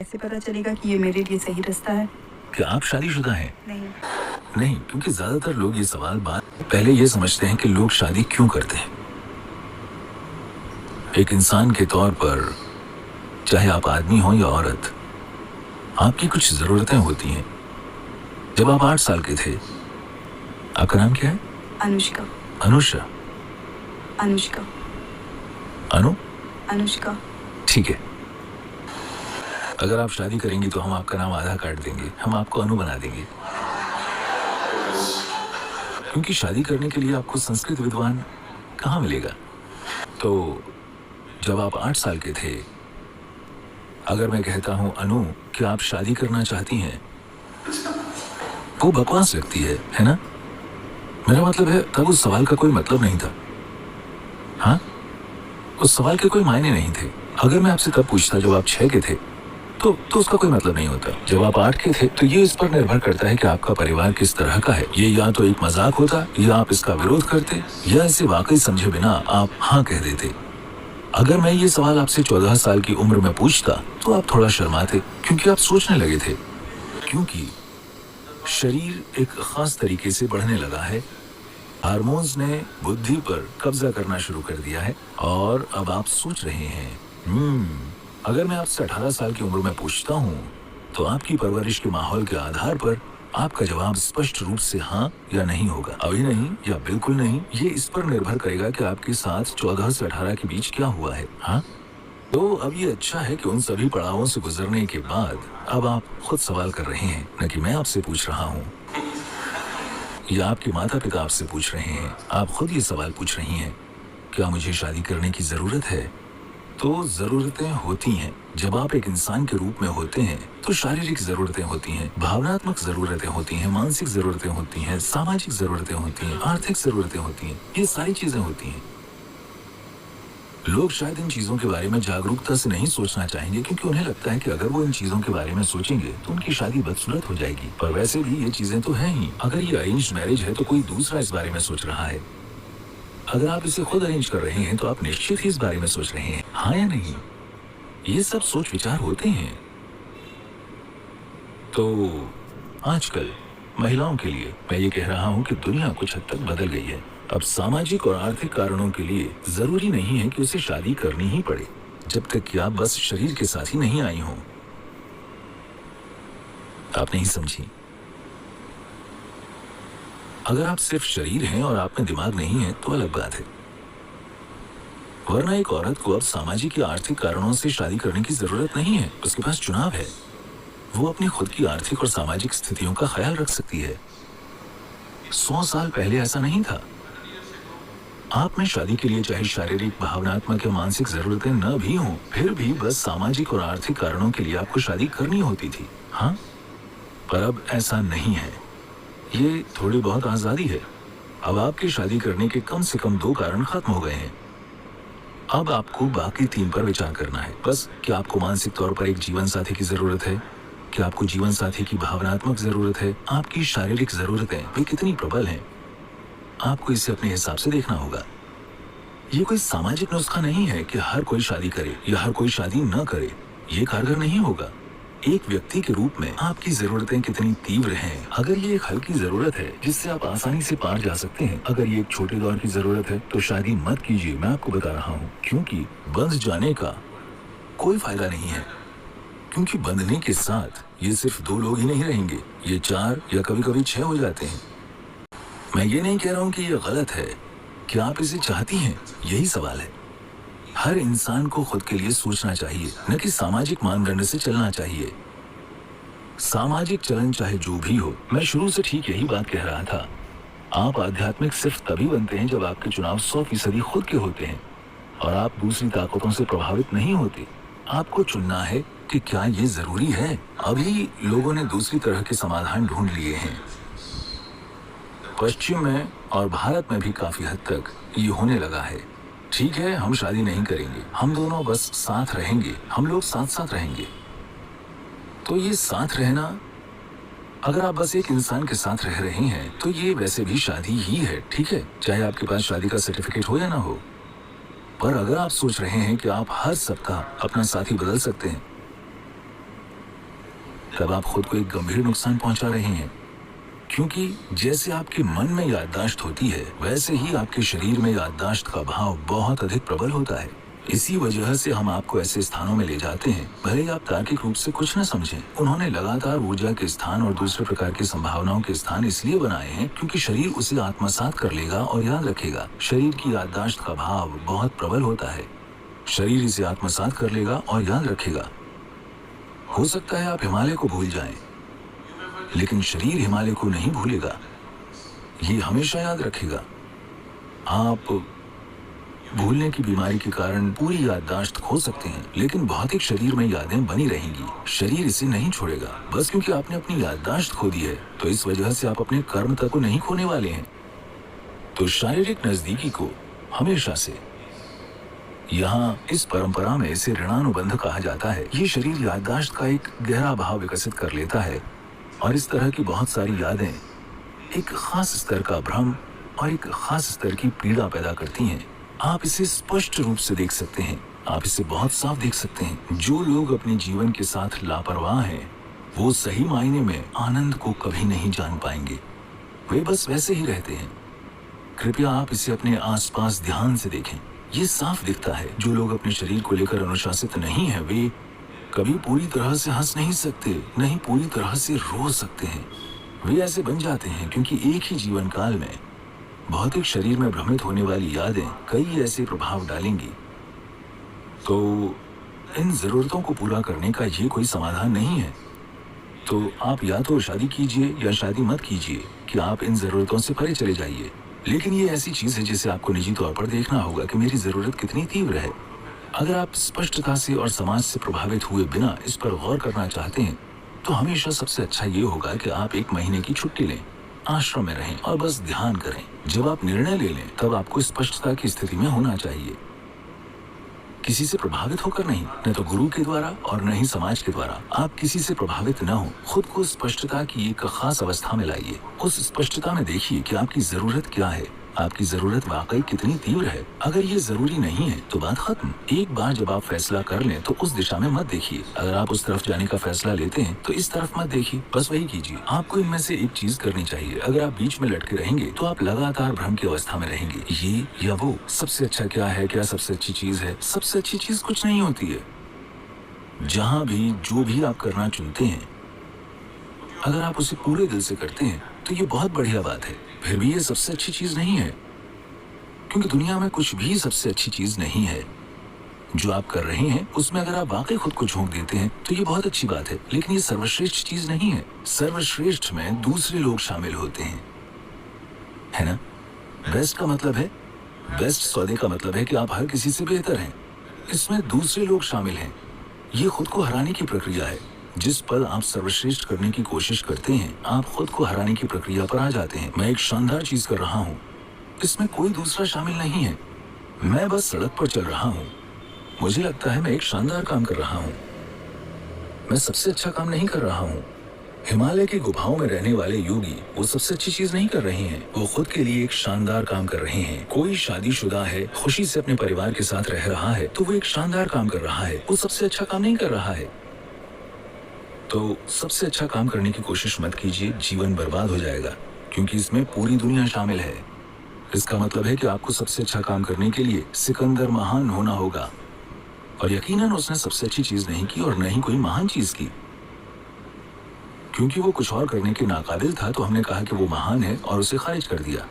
कैसे पता चलेगा कि ये मेरे लिए सही रास्ता है? क्या आप शादीशुदा हैं? नहीं। नहीं, क्योंकि ज्यादातर लोग ये सवाल बात पहले ये समझते हैं कि लोग शादी क्यों करते हैं। एक इंसान के तौर पर, चाहे आप आदमी हो या औरत, आपकी कुछ जरूरतें होती हैं। जब आप 8 साल के थे, आपका नाम क्या है? अनुष्का। अनुषा? अनुष्का। अनु? अनुष्का। ठीक है। अगर आप शादी करेंगी तो हम आपका नाम आधा काट देंगे, हम आपको अनु बना देंगे। क्योंकि शादी करने के लिए आपको संस्कृत विद्वान कहाँ मिलेगा। तो जब आप 8 साल के थे, अगर मैं कहता हूँ अनु कि आप शादी करना चाहती हैं, वो बकवास लगती है ना? मेरा मतलब है तब उस सवाल का कोई मतलब नहीं था। हाँ, उस सवाल के कोई मायने नहीं थे। अगर मैं आपसे तब पूछता जब आप 6 के थे, तो उसका कोई मतलब नहीं होता। जब आप 8 के थे तो ये इस पर निर्भर करता है कि आपका परिवार किस तरह का है। ये या तो एक मजाक होता, या आप इसका विरोध करते, या इसे वाकई समझे बिना आप हाँ कह देते। अगर मैं ये सवाल आपसे 14 साल की उम्र में पूछता तो आप थोड़ा शर्माते, क्योंकि आप सोचने लगे थे। क्योंकि शरीर एक खास तरीके से बढ़ने लगा है, हार्मोन्स ने बुद्धि पर कब्जा करना शुरू कर दिया है, और अब आप सोच रहे हैं अगर मैं आपसे 18 साल की उम्र में पूछता हूँ तो आपकी परवरिश के माहौल के आधार पर आपका जवाब स्पष्ट रूप से हाँ या नहीं होगा। अभी नहीं या बिल्कुल नहीं, ये इस पर निर्भर करेगा कि आपके साथ 14 से 18 के बीच क्या हुआ है। हाँ, तो अब ये अच्छा है कि उन सभी पड़ावों से गुजरने के बाद अब आप खुद सवाल कर रहे हैं, न कि मैं आपसे पूछ रहा हूँ या आपके माता पिता आपसे पूछ रहे हैं। आप खुद ये सवाल पूछ रही हैं, क्या मुझे शादी करने की जरूरत है? तो जरूरतें होती हैं। जब आप एक इंसान के रूप में होते हैं तो शारीरिक जरूरतें होती हैं, भावनात्मक जरूरतें होती हैं, मानसिक जरूरतें होती हैं, सामाजिक जरूरतें होती हैं, आर्थिक जरूरतें होती हैं। ये सारी चीजें होती हैं। लोग शायद इन चीजों के बारे में जागरूकता से नहीं सोचना चाहेंगे, क्योंकि उन्हें लगता है कि अगर वो इन चीजों के बारे में सोचेंगे तो उनकी शादी बदसूरत हो जाएगी। पर वैसे भी ये चीजें तो हैं ही। अगर ये अरेंज्ड मैरिज है तो कोई दूसरा इस बारे में सोच रहा है। अगर आप इसे खुद अरेंज कर रहे हैं तो आप निश्चित ही इस बारे में सोच रहे हैं, हाँ या नहीं? ये सब सोच विचार होते हैं। तो आजकल महिलाओं के लिए मैं ये कह रहा हूँ कि दुनिया कुछ हद तक बदल गई है। अब सामाजिक और आर्थिक कारणों के लिए जरूरी नहीं है कि उसे शादी करनी ही पड़े, जब तक कि आप बस शरीर के साथ ही नहीं आई हो। आप नहीं समझी। अगर आप सिर्फ शरीर हैं और आप में दिमाग नहीं है तो अलग बात है, वरना एक औरत को अब सामाजिक या आर्थिक कारणों से शादी करने की जरूरत नहीं है। उसके पास चुनाव है। वो अपनी खुद की आर्थिक और सामाजिक स्थितियों का ख्याल रख सकती है। 100 साल पहले ऐसा नहीं था। आप में शादी के लिए चाहे शारीरिक, भावनात्मक या मानसिक जरूरतें न भी हों, फिर भी बस सामाजिक और आर्थिक कारणों के लिए आपको शादी करनी होती थी। हाँ, पर अब ऐसा नहीं है। ये थोड़ी बहुत आजादी है। अब आपकी शादी करने के कम से कम 2 कारण खत्म हो गए हैं। अब आपको बाकी 3 पर विचार करना है। बस, क्या आपको मानसिक तौर पर एक जीवन साथी की जरूरत है? क्या आपको जीवन साथी की भावनात्मक जरूरत है? आपकी शारीरिक जरूरतें वे कितनी प्रबल हैं? आपको इसे अपने हिसाब से देखना होगा। ये कोई सामाजिक नुस्खा नहीं है कि हर कोई शादी करे या हर कोई शादी न करे। ये कारगर नहीं होगा। एक व्यक्ति के रूप में आपकी जरूरतें कितनी तीव्र हैं। अगर ये एक हल्की जरूरत है जिससे आप आसानी से पार जा सकते हैं, अगर ये एक छोटे दौर की जरूरत है, तो शादी मत कीजिए। मैं आपको बता रहा हूँ, क्योंकि बंध जाने का कोई फायदा नहीं है। क्योंकि बंधने के साथ ये सिर्फ 2 लोग ही नहीं रहेंगे, ये 4 या कभी कभी 6 हो जाते हैं। मैं ये नहीं कह रहा हूँ कि ये गलत है। क्या आप इसे चाहती हैं? यही सवाल है। हर इंसान को खुद के लिए सोचना चाहिए, न कि सामाजिक मानदंड से चलना चाहिए। सामाजिक चलन चाहे जो भी हो, मैं शुरू से ठीक यही बात कह रहा था। आप आध्यात्मिक सिर्फ तभी बनते हैं जब आपके चुनाव 100% खुद के होते हैं और आप दूसरी ताकतों से प्रभावित नहीं होते। आपको चुनना है कि क्या ये जरूरी है। अभी लोगों ने दूसरी तरह के समाधान ढूंढ लिए हैं। पश्चिम में और भारत में भी काफी हद तक ये होने लगा है। ठीक है, हम शादी नहीं करेंगे, हम दोनों बस साथ रहेंगे, हम लोग साथ साथ रहेंगे। तो ये साथ रहना, अगर आप बस एक इंसान के साथ रह रहे हैं तो ये वैसे भी शादी ही है। ठीक है, चाहे आपके पास शादी का सर्टिफिकेट हो या ना हो। पर अगर आप सोच रहे हैं कि आप हर सप्ताह अपना साथी बदल सकते हैं, तब आप खुद को एक गंभीर नुकसान पहुंचा रहे हैं, क्योंकि जैसे आपके मन में याददाश्त होती है वैसे ही आपके शरीर में याददाश्त का भाव बहुत अधिक प्रबल होता है। इसी वजह से हम आपको ऐसे स्थानों में ले जाते हैं, भले ही आप तार्किक रूप से कुछ न समझें। उन्होंने लगातार ऊर्जा के स्थान और दूसरे प्रकार की संभावनाओं के स्थान इसलिए बनाए हैं क्योंकि शरीर उसे आत्मसात कर लेगा और याद रखेगा। शरीर की याददाश्त का भाव बहुत प्रबल होता है। शरीर इसे आत्मसात कर लेगा और याद रखेगा। हो सकता है आप हिमालय को भूल जाएं, लेकिन शरीर हिमालय को नहीं भूलेगा, ये हमेशा याद रखेगा। आप भूलने की बीमारी के कारण पूरी याददाश्त खो सकते हैं, लेकिन भौतिक शरीर में यादें बनी रहेंगी। शरीर इसे नहीं छोड़ेगा। बस क्योंकि आपने अपनी याददाश्त खो दी है तो इस वजह से आप अपने कर्म तक को नहीं खोने वाले हैं। तो शारीरिक नजदीकी को हमेशा से यहाँ इस परंपरा में इसे ऋणानुबंध कहा जाता है। ये शरीर याददाश्त का एक गहरा भाव विकसित कर लेता है और इस तरह की बहुत सारी यादें एक खास स्तर का भ्रम और एक खास स्तर की पीड़ा पैदा करती हैं। आप इसे स्पष्ट रूप से देख सकते हैं, आप इसे बहुत साफ देख सकते हैं। जो लोग अपने जीवन के साथ लापरवाह हैं वो सही मायने में आनंद को कभी नहीं जान पाएंगे। वे बस वैसे ही रहते हैं। कृपया आप इसे अपने आसपास ध्यान से देखें। ये साफ दिखता है जो लोग अपने शरीर को लेकर अनुशासित नहीं हैं वे कभी पूरी तरह से हंस नहीं सकते, नहीं पूरी तरह से रो सकते हैं। वे ऐसे बन जाते हैं क्योंकि एक ही जीवन काल में भौतिक शरीर में भ्रमित होने वाली यादें कई ऐसे प्रभाव डालेंगी। तो इन जरूरतों को पूरा करने का ये कोई समाधान नहीं है। तो आप या तो शादी कीजिए या शादी मत कीजिए कि आप इन जरूरतों से परे चले जाइए। लेकिन ये ऐसी चीज है जिसे आपको निजी तौर पर देखना होगा कि मेरी जरूरत कितनी तीव्र है। अगर आप स्पष्टता से और समाज से प्रभावित हुए बिना इस पर गौर करना चाहते हैं तो हमेशा सबसे अच्छा ये होगा कि आप 1 महीने की छुट्टी लें, आश्रम में रहें और बस ध्यान करें। जब आप निर्णय ले लें तब आपको स्पष्टता की स्थिति में होना चाहिए, किसी से प्रभावित होकर नहीं, न तो गुरु के द्वारा और न ही समाज के द्वारा। आप किसी से प्रभावित न हो, खुद को स्पष्टता की एक खास अवस्था में लाइए। उस स्पष्टता में देखिए कि आपकी जरूरत क्या है, आपकी जरूरत वाकई कितनी तीव्र है। अगर ये जरूरी नहीं है तो बात खत्म। एक बार जब आप फैसला कर लें तो उस दिशा में मत देखिए। अगर आप उस तरफ जाने का फैसला लेते हैं तो इस तरफ मत देखिए, बस वही कीजिए। आपको इनमें से एक चीज करनी चाहिए। अगर आप बीच में लटके रहेंगे तो आप लगातार भ्रम की अवस्था में रहेंगे। ये या वो, सबसे अच्छा क्या है, क्या सबसे अच्छी चीज है। सबसे अच्छी चीज कुछ नहीं होती है। जहाँ भी जो भी आप करना चुनते हैं, अगर आप उसे पूरे दिल से करते हैं तो ये बहुत बढ़िया बात है। फिर भी ये सबसे अच्छी चीज नहीं है, क्योंकि दुनिया में कुछ भी सबसे अच्छी चीज नहीं है। जो आप कर रहे हैं उसमें अगर आप वाकई खुद को झोंक देते हैं तो ये बहुत अच्छी बात है, लेकिन ये सर्वश्रेष्ठ चीज नहीं है। सर्वश्रेष्ठ में दूसरे लोग शामिल होते हैं, है ना? बेस्ट का मतलब है, बेस्ट सौदे का मतलब है कि आप हर किसी से बेहतर हैं। इसमें दूसरे लोग शामिल हैं। ये खुद को हराने की प्रक्रिया है। जिस पल आप सर्वश्रेष्ठ करने की कोशिश करते हैं आप खुद को हराने की प्रक्रिया पर आ जाते हैं। मैं एक शानदार चीज कर रहा हूँ, इसमें कोई दूसरा शामिल नहीं है। मैं बस सड़क पर चल रहा हूँ, मुझे लगता है मैं एक शानदार काम कर रहा हूँ। मैं सबसे अच्छा काम नहीं कर रहा हूँ। हिमालय की गुफाओं में रहने वाले योगी वो सबसे अच्छी चीज नहीं कर रहे हैं, वो खुद के लिए एक शानदार काम कर रहे हैं। कोई शादीशुदा है, खुशी से अपने परिवार के साथ रह रहा है तो वो एक शानदार काम कर रहा है, वो सबसे अच्छा काम नहीं कर रहा है। तो सबसे अच्छा काम करने की कोशिश मत कीजिए, जीवन बर्बाद हो जाएगा, क्योंकि इसमें पूरी दुनिया शामिल है। इसका मतलब है कि आपको सबसे अच्छा काम करने के लिए सिकंदर महान होना होगा, और यकीनन उसने सबसे अच्छी चीज नहीं की और न ही कोई महान चीज की। क्योंकि वो कुछ और करने के नाकाबिल था तो हमने कहा कि वो महान है और उसे खारिज कर दिया,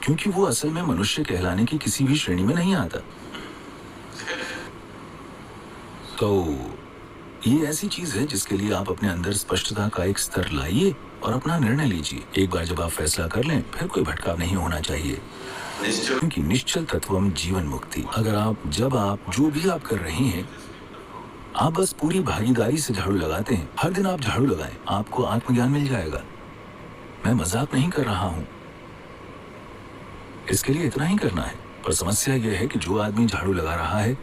क्योंकि वो असल में मनुष्य कहलाने की किसी भी श्रेणी में नहीं आता। तो ये ऐसी चीज है जिसके लिए आप अपने अंदर स्पष्टता का एक स्तर लाइए और अपना निर्णय लीजिए। एक बार जब आप फैसला कर लें फिर कोई भटकाव नहीं होना चाहिए, क्योंकि निश्चल तत्वम जीवन मुक्ति। अगर आप जब आप जो भी आप कर रहे हैं आप बस पूरी भागीदारी से झाड़ू लगाते हैं, हर दिन आप झाड़ू लगाएं, आपको आत्मज्ञान मिल जाएगा। मैं मजाक नहीं कर रहा हूं, इसके लिए इतना ही करना है। पर समस्या यह है कि जो आदमी झाड़ू लगा रहा है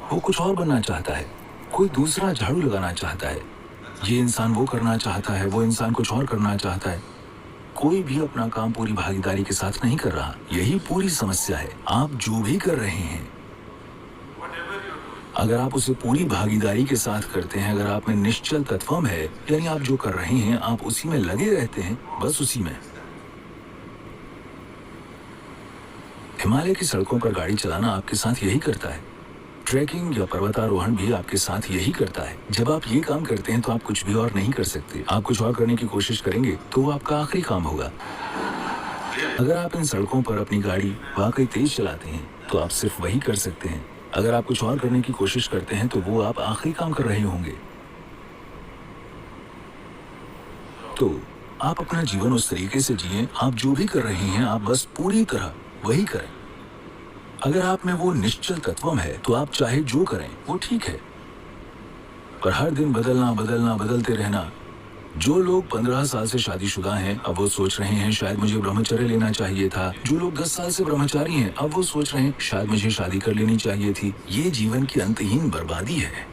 वो कुछ और बनना चाहता है, कोई दूसरा झाड़ू लगाना चाहता है। ये इंसान वो करना चाहता है, वो इंसान कुछ और करना चाहता है। कोई भी अपना काम पूरी भागीदारी के साथ नहीं कर रहा। यही पूरी समस्या है। आप जो भी कर रहे हैं, अगर आप उसे पूरी भागीदारी के साथ करते हैं, अगर आप में निश्चल तत्वम है, यानी आप जो कर रहे हैं आप उसी में लगे रहते हैं, बस उसी में। हिमालय की सड़कों पर गाड़ी चलाना आपके साथ यही करता है। ट्रैकिंग या पर्वतारोहण भी आपके साथ यही करता है। जब आप ये काम करते हैं तो आप कुछ भी और नहीं कर सकते। आप कुछ और करने की कोशिश करेंगे तो वो आपका आखिरी काम होगा। अगर आप इन सड़कों पर अपनी गाड़ी वाकई तेज चलाते हैं तो आप सिर्फ वही कर सकते हैं। अगर आप कुछ और करने की कोशिश करते हैं तो वो आप आखिरी काम कर रहे होंगे। तो आप अपना जीवन उस तरीके से जिएं, आप जो भी कर रहे हैं आप बस पूरी तरह वही करें। अगर आप में वो निश्चल तत्वम है तो आप चाहे जो करें वो ठीक है, पर हर दिन बदलते रहना। जो लोग 15 साल से शादीशुदा हैं अब वो सोच रहे हैं शायद मुझे ब्रह्मचर्य लेना चाहिए था। जो लोग 10 साल से ब्रह्मचारी हैं अब वो सोच रहे हैं शायद मुझे शादी कर लेनी चाहिए थी। ये जीवन की अंतहीन बर्बादी है।